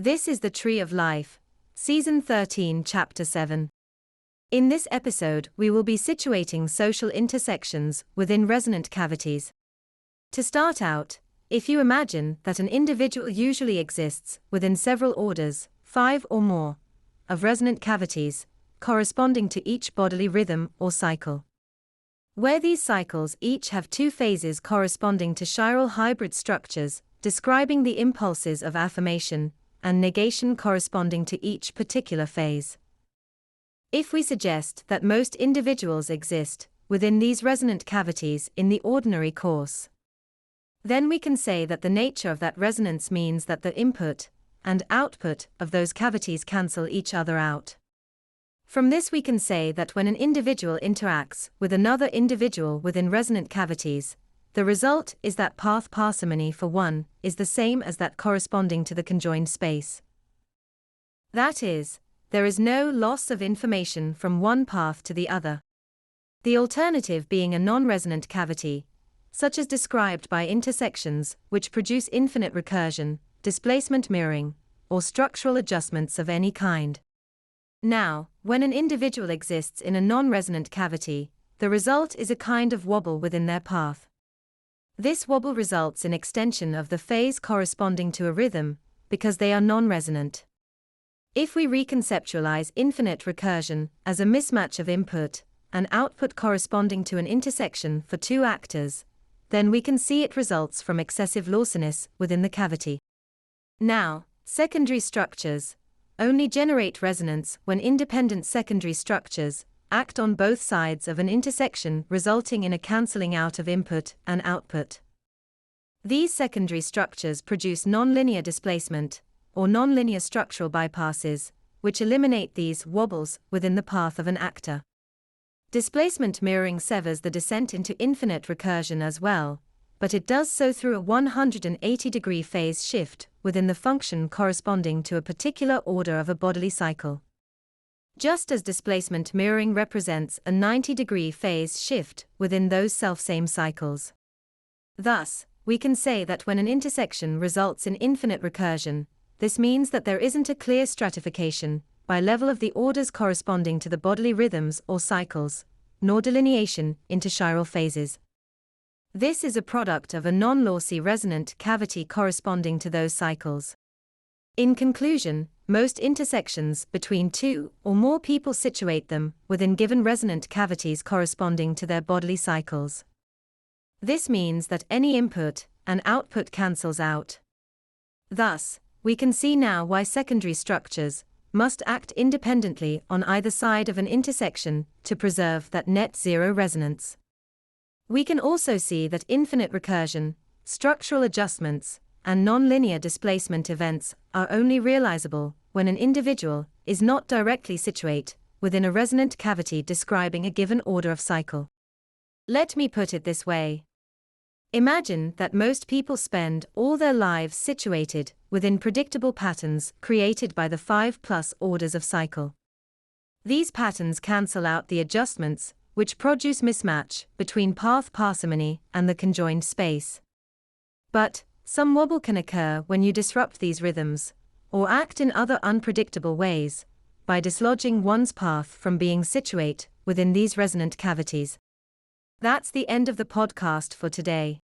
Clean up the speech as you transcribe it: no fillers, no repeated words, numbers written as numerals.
This is the Tree of Life, Season 13, Chapter 7. In this episode, we will be situating social intersections within resonant cavities. To start out, if you imagine that an individual usually exists within several orders, 5 or more, of resonant cavities, corresponding to each bodily rhythm or cycle. Where these cycles each have 2 phases corresponding to chiral hybrid structures, describing the impulses of affirmation and negation corresponding to each particular phase. If we suggest that most individuals exist within these resonant cavities in the ordinary course, then we can say that the nature of that resonance means that the input and output of those cavities cancel each other out. From this we can say that when an individual interacts with another individual within resonant cavities, the result is that path parsimony for one is the same as that corresponding to the conjoined space. That is, there is no loss of information from one path to the other. The alternative being a non-resonant cavity, such as described by intersections which produce infinite recursion, displacement mirroring, or structural adjustments of any kind. Now, when an individual exists in a non-resonant cavity, the result is a kind of wobble within their path. This wobble results in extension of the phase corresponding to a rhythm, because they are non-resonant. If we reconceptualize infinite recursion as a mismatch of input and output corresponding to an intersection for 2 actors, then we can see it results from excessive lawsiness within the cavity. Now, secondary structures only generate resonance when independent secondary structures act on both sides of an intersection, resulting in a cancelling out of input and output. These secondary structures produce nonlinear displacement, or nonlinear structural bypasses, which eliminate these wobbles within the path of an actor. Displacement mirroring severs the descent into infinite recursion as well, but it does so through a 180-degree phase shift within the function corresponding to a particular order of a bodily cycle. Just as displacement mirroring represents a 90-degree phase shift within those selfsame cycles. Thus, we can say that when an intersection results in infinite recursion, this means that there isn't a clear stratification by level of the orders corresponding to the bodily rhythms or cycles, nor delineation into chiral phases. This is a product of a non-lossy resonant cavity corresponding to those cycles. In conclusion, most intersections between 2 or more people situate them within given resonant cavities corresponding to their bodily cycles. This means that any input and output cancels out. Thus, we can see now why secondary structures must act independently on either side of an intersection to preserve that net zero resonance. We can also see that infinite recursion, structural adjustments, and non-linear displacement events are only realizable when an individual is not directly situate within a resonant cavity describing a given order of cycle. Let me put it this way. Imagine that most people spend all their lives situated within predictable patterns created by the 5+ orders of cycle. These patterns cancel out the adjustments which produce mismatch between path parsimony and the conjoined space. But some wobble can occur when you disrupt these rhythms, or act in other unpredictable ways, by dislodging one's path from being situate within these resonant cavities. That's the end of the podcast for today.